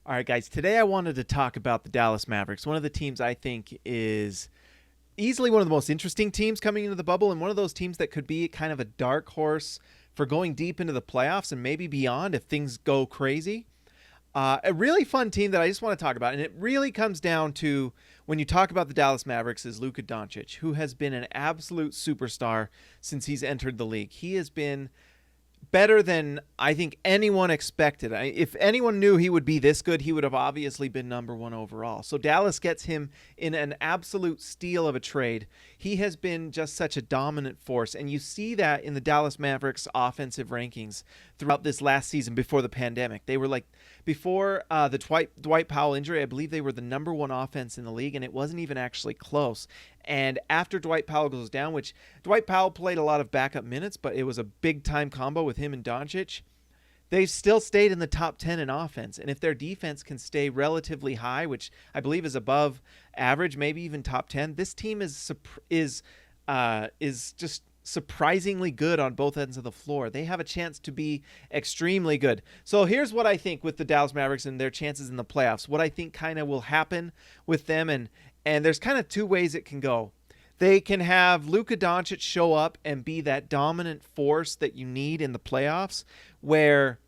All right, guys, today I wanted to talk about the Dallas Mavericks, one of the teams I think is easily one of the most interesting teams coming into the bubble, and one of those teams that could be kind of a dark horse for going deep into the playoffs and maybe beyond if things go crazy. A really fun team that I just want to talk about, and it really comes down to when you talk about the Dallas Mavericks is Luka Doncic, who has been an absolute superstar since he's entered the league. He has been better than I think anyone expected. If anyone knew he would be this good, he would have obviously been number one overall. So Dallas gets him in an absolute steal of a trade. He has been just such a dominant force, and you see that in the Dallas Mavericks offensive rankings throughout this last season before the pandemic. They were like, before the Dwight Powell injury, I believe they were the number one offense in the league, and it wasn't even actually close. And after Dwight Powell goes down, which Dwight Powell played a lot of backup minutes, but it was a big-time combo with him and Doncic, they still stayed in the top 10 in offense. And if their defense can stay relatively high, which I believe is above average, maybe even top 10, this team is just surprisingly good on both ends of the floor. They have a chance to be extremely good. So here's what I think with the Dallas Mavericks and their chances in the playoffs. What I think kind of will happen with them, and there's kind of two ways it can go. They can have Luka Doncic show up and be that dominant force that you need in the playoffs, where,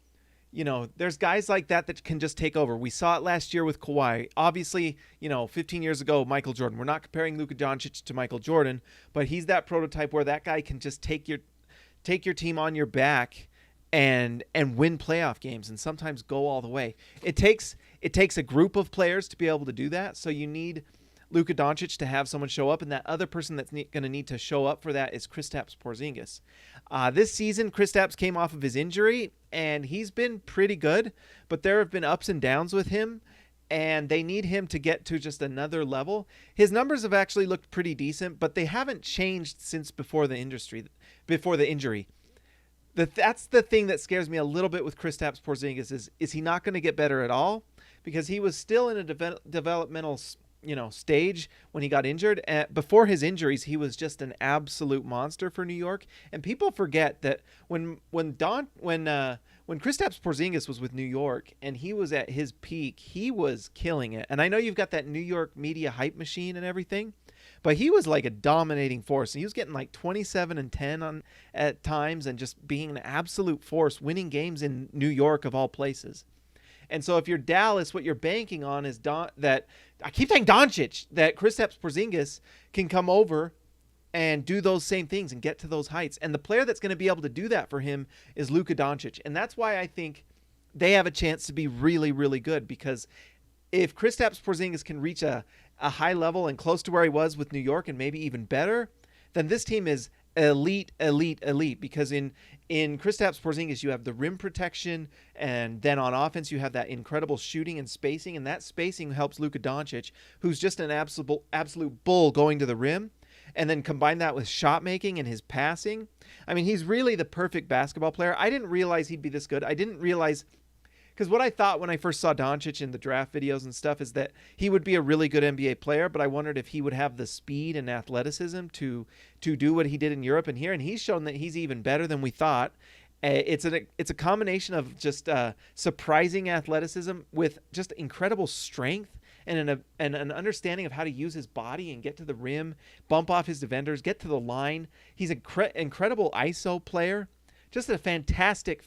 you know, there's guys like that can just take over. We saw it last year with Kawhi. Obviously, 15 years ago, Michael Jordan. We're not comparing Luka Doncic to Michael Jordan, but he's that prototype where that guy can just take your team on your back and win playoff games and sometimes go all the way. It takes a group of players to be able to do that. So you need Luka Doncic to have someone show up, and that other person that's going to need to show up for that is Kristaps Porzingis. This season, Kristaps came off of his injury, and he's been pretty good, but there have been ups and downs with him, and they need him to get to just another level. His numbers have actually looked pretty decent, but they haven't changed since before the injury. That's the thing that scares me a little bit with Kristaps Porzingis is he not going to get better at all? Because he was still in a developmental stage when he got injured. Before his injuries, he was just an absolute monster for New York. And people forget that when Kristaps Porzingis was with New York and he was at his peak, he was killing it. And I know you've got that New York media hype machine and everything, but he was like a dominating force. And he was getting like 27 and 10 at times and just being an absolute force, winning games in New York of all places. And so if you're Dallas, what you're banking on is that I keep saying Doncic, that Kristaps Porzingis can come over and do those same things and get to those heights. And the player that's going to be able to do that for him is Luka Doncic. And that's why I think they have a chance to be really, really good, because if Kristaps Porzingis can reach a high level and close to where he was with New York and maybe even better, then this team is elite, because in Kristaps Porzingis you have the rim protection, and then on offense you have that incredible shooting and spacing, and that spacing helps Luka Doncic, who's just an absolute bull going to the rim, and then combine that with shot making and his passing. I mean, he's really the perfect basketball player. I didn't realize he'd be this good. I didn't realize, because what I thought when I first saw Doncic in the draft videos and stuff is that he would be a really good NBA player, but I wondered if he would have the speed and athleticism to do what he did in Europe and here, and he's shown that he's even better than we thought. It's a combination of just surprising athleticism with just incredible strength and an understanding of how to use his body and get to the rim, bump off his defenders, get to the line. He's an incredible ISO player. Just a fantastic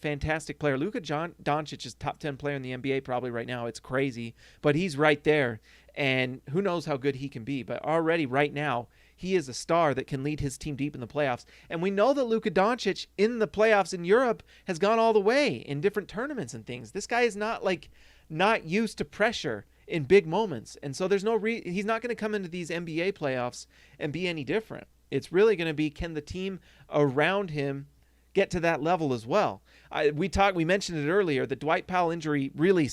player. Luka Doncic is top 10 player in the NBA probably right now. It's crazy, but he's right there, and who knows how good he can be. But already right now, he is a star that can lead his team deep in the playoffs. And we know that Luka Doncic in the playoffs in Europe has gone all the way in different tournaments and things. This guy is not used to pressure in big moments, and so there's he's not going to come into these NBA playoffs and be any different. It's really going to be, can the team around him get to that level as well? We mentioned it earlier. The Dwight Powell injury really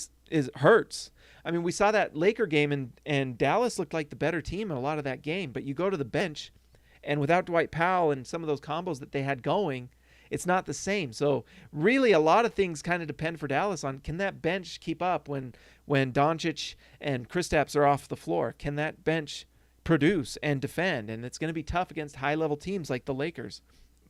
hurts. I mean, we saw that Laker game, and Dallas looked like the better team in a lot of that game. But you go to the bench, and without Dwight Powell and some of those combos that they had going, it's not the same. So really, a lot of things kind of depend for Dallas on, can that bench keep up when Doncic and Kristaps are off the floor? Can that bench produce and defend? And it's going to be tough against high-level teams like the Lakers.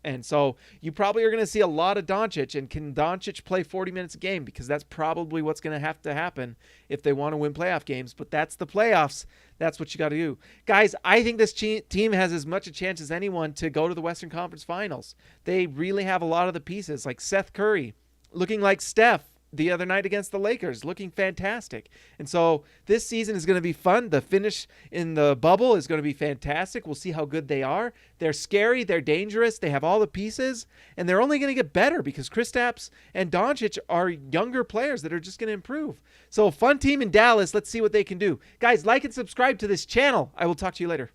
And so you probably are going to see a lot of Doncic. And can Doncic play 40 minutes a game? Because that's probably what's going to have to happen if they want to win playoff games. But that's the playoffs. That's what you got to do. Guys, I think this team has as much a chance as anyone to go to the Western Conference Finals. They really have a lot of the pieces, like Seth Curry, looking like Steph the other night against the Lakers, looking fantastic. And so this season is going to be fun. The finish in the bubble is going to be fantastic. We'll see how good they are. They're scary. They're dangerous. They have all the pieces, and they're only going to get better because Kristaps and Doncic are younger players that are just going to improve. So fun team in Dallas. Let's see what they can do. Guys, like and subscribe to this channel. I will talk to you later.